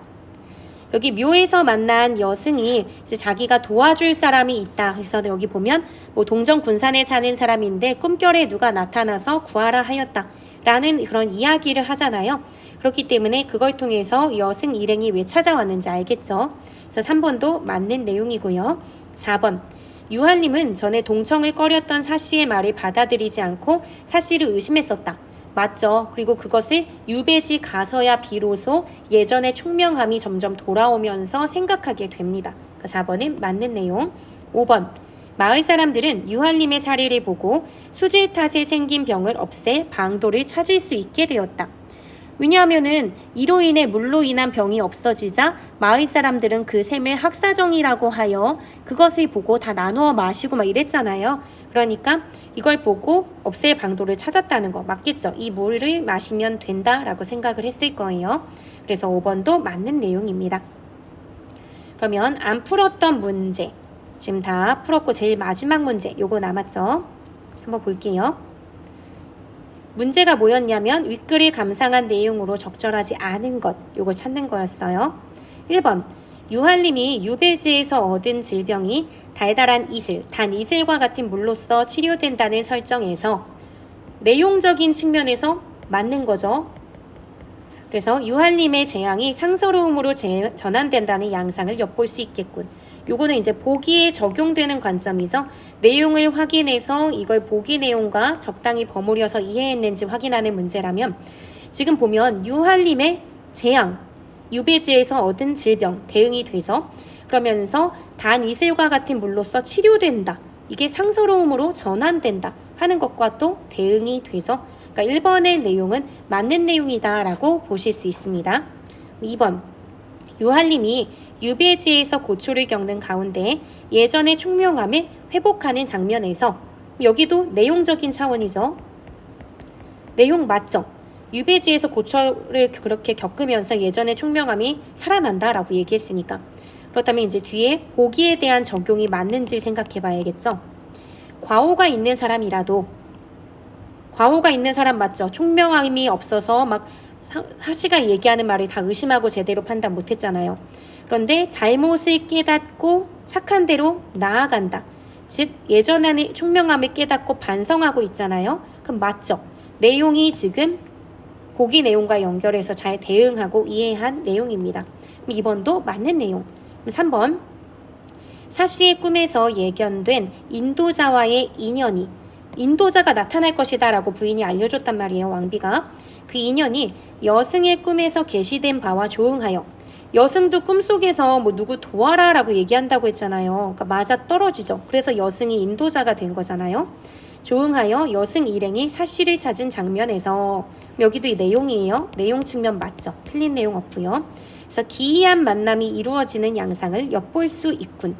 여기 묘에서 만난 여승이 이제 자기가 도와줄 사람이 있다. 그래서 여기 보면 뭐 동정 군산에 사는 사람인데 꿈결에 누가 나타나서 구하라 하였다. 라는 그런 이야기를 하잖아요. 그렇기 때문에 그걸 통해서 여승 일행이 왜 찾아왔는지 알겠죠. 그래서 3번도 맞는 내용이고요. 4번. 유할림은 전에 동청을 꺼렸던 사씨의 말을 받아들이지 않고 사씨를 의심했었다. 맞죠. 그리고 그것을 유배지 가서야 비로소 예전의 총명함이 점점 돌아오면서 생각하게 됩니다. 4번은 맞는 내용. 5번. 마을 사람들은 유할림의 사례를 보고 수질 탓에 생긴 병을 없앨 방도를 찾을 수 있게 되었다. 왜냐하면은 이로 인해 물로 인한 병이 없어지자 마을 사람들은 그 샘을 학사정이라고 하여 그것을 보고 다 나누어 마시고 막 이랬잖아요. 그러니까 이걸 보고 없앨 방도를 찾았다는 거 맞겠죠? 이 물을 마시면 된다라고 생각을 했을 거예요. 그래서 5번도 맞는 내용입니다. 그러면 안 풀었던 문제, 지금 다 풀었고 제일 마지막 문제 요거 남았죠? 한번 볼게요. 문제가 뭐였냐면 윗글을 감상한 내용으로 적절하지 않은 것, 요거 찾는 거였어요. 1번. 유한림이 유배지에서 얻은 질병이 달달한 이슬, 단 이슬과 같은 물로써 치료된다는 설정에서 내용적인 측면에서 맞는 거죠. 그래서 유한림의 재앙이 상서로움으로 전환된다는 양상을 엿볼 수 있겠군. 요거는 이제 보기에 적용되는 관점이죠. 내용을 확인해서 이걸 보기 내용과 적당히 버무려서 이해했는지 확인하는 문제라면 지금 보면 유한림의 재앙, 유배지에서 얻은 질병, 대응이 되죠. 그러면서 단 이슬과 같은 물로써 치료된다. 이게 상서로움으로 전환된다 하는 것과 또 대응이 돼서 그러니까 1번의 내용은 맞는 내용이다라고 보실 수 있습니다. 2번 유한림이 유배지에서 고초를 겪는 가운데 예전의 총명함을 회복하는 장면에서 여기도 내용적인 차원이죠. 내용 맞죠? 유배지에서 고초를 그렇게 겪으면서 예전의 총명함이 살아난다라고 얘기했으니까 그렇다면 이제 뒤에 보기에 대한 적용이 맞는지 생각해 봐야겠죠. 과오가 있는 사람이라도 과오가 있는 사람 맞죠? 총명함이 없어서 막 사시가 얘기하는 말을 다 의심하고 제대로 판단 못했잖아요. 그런데 잘못을 깨닫고 착한 대로 나아간다. 즉 예전에는 총명함을 깨닫고 반성하고 있잖아요. 그럼 맞죠? 내용이 지금 보기 내용과 연결해서 잘 대응하고 이해한 내용입니다. 2번도 맞는 내용. 3번 사시의 꿈에서 예견된 인도자와의 인연이 인도자가 나타날 것이다 라고 부인이 알려줬단 말이에요. 왕비가. 그 인연이 여승의 꿈에서 계시된 바와 조응하여 여승도 꿈속에서 뭐 누구 도와라 라고 얘기한다고 했잖아요. 그러니까 맞아 떨어지죠. 그래서 여승이 인도자가 된 거잖아요. 조응하여 여승 일행이 사시를 찾은 장면에서 여기도 이 내용이에요. 내용 측면 맞죠. 틀린 내용 없고요. 그래서 기이한 만남이 이루어지는 양상을 엿볼 수 있군.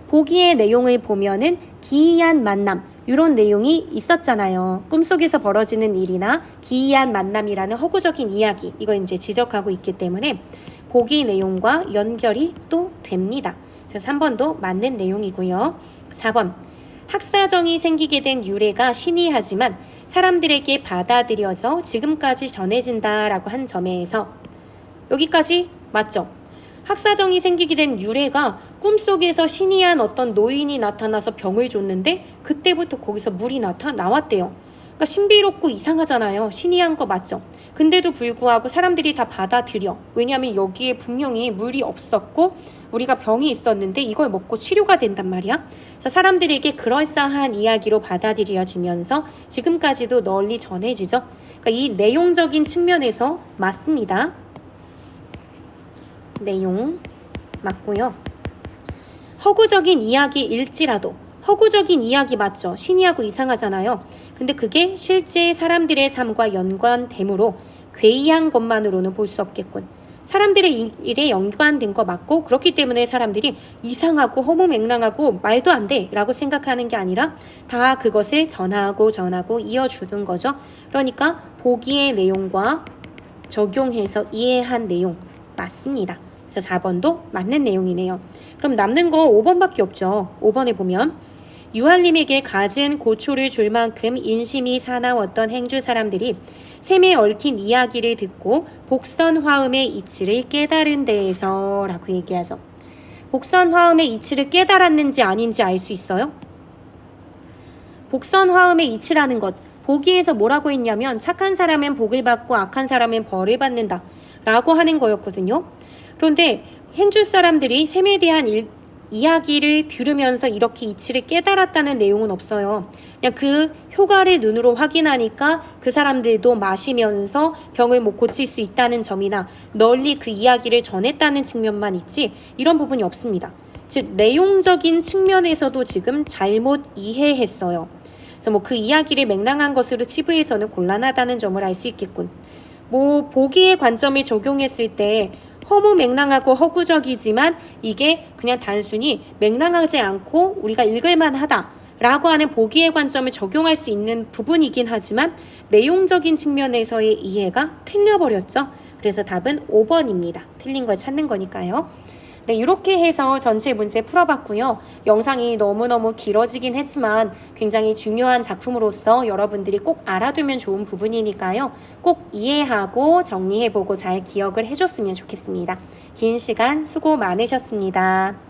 보기의 내용을 보면은 기이한 만남 이런 내용이 있었잖아요. 꿈속에서 벌어지는 일이나 기이한 만남이라는 허구적인 이야기 이거 이제 지적하고 있기 때문에 보기 내용과 연결이 또 됩니다. 그래서 3번도 맞는 내용이고요. 4번 학사정이 생기게 된 유래가 신이하지만 사람들에게 받아들여져 지금까지 전해진다라고 한 점에서 여기까지 맞죠? 학사정이 생기게 된 유래가 꿈속에서 신이한 어떤 노인이 나타나서 병을 줬는데 그때부터 거기서 물이 나왔대요. 그러니까 신비롭고 이상하잖아요. 신이한 거 맞죠? 근데도 불구하고 사람들이 다 받아들여. 왜냐하면 여기에 분명히 물이 없었고 우리가 병이 있었는데 이걸 먹고 치료가 된단 말이야. 그래서 사람들에게 그럴싸한 이야기로 받아들여지면서 지금까지도 널리 전해지죠. 그러니까 이 내용적인 측면에서 맞습니다. 내용 맞고요. 허구적인 이야기일지라도 허구적인 이야기 맞죠? 신이하고 이상하잖아요. 근데 그게 실제 사람들의 삶과 연관되므로 괴이한 것만으로는 볼 수 없겠군. 사람들의 일에 연관된 거 맞고 그렇기 때문에 사람들이 이상하고 허무맹랑하고 말도 안 돼 라고 생각하는 게 아니라 다 그것을 전하고 이어주는 거죠. 그러니까 보기의 내용과 적용해서 이해한 내용 맞습니다. 그래서 4번도 맞는 내용이네요. 그럼 남는 거 5번밖에 없죠. 5번에 보면 유한림에게 갖은 고초를 줄 만큼 인심이 사나웠던 행주 사람들이 샘에 얽힌 이야기를 듣고 복선화음의 이치를 깨달은 데에서 라고 얘기하죠. 복선화음의 이치를 깨달았는지 아닌지 알 수 있어요? 복선화음의 이치라는 것 보기에서 뭐라고 했냐면 착한 사람은 복을 받고 악한 사람은 벌을 받는다 라고 하는 거였거든요. 그런데 행주 사람들이 샘에 대한 이야기를 들으면서 이렇게 이치를 깨달았다는 내용은 없어요. 그냥 그 효과를 눈으로 확인하니까 그 사람들도 마시면서 병을 못 고칠 수 있다는 점이나 널리 그 이야기를 전했다는 측면만 있지 이런 부분이 없습니다. 즉 내용적인 측면에서도 지금 잘못 이해했어요. 그래서 뭐 그 이야기를 맹랑한 것으로 치부해서는 곤란하다는 점을 알 수 있겠군. 뭐 보기의 관점을 적용했을 때 허무맹랑하고 허구적이지만 이게 그냥 단순히 맹랑하지 않고 우리가 읽을만 하다라고 하는 보기의 관점을 적용할 수 있는 부분이긴 하지만 내용적인 측면에서의 이해가 틀려버렸죠. 그래서 답은 5번입니다. 틀린 걸 찾는 거니까요. 네, 이렇게 해서 전체 문제 풀어봤고요. 영상이 너무너무 길어지긴 했지만 굉장히 중요한 작품으로서 여러분들이 꼭 알아두면 좋은 부분이니까요. 꼭 이해하고 정리해보고 잘 기억을 해줬으면 좋겠습니다. 긴 시간 수고 많으셨습니다.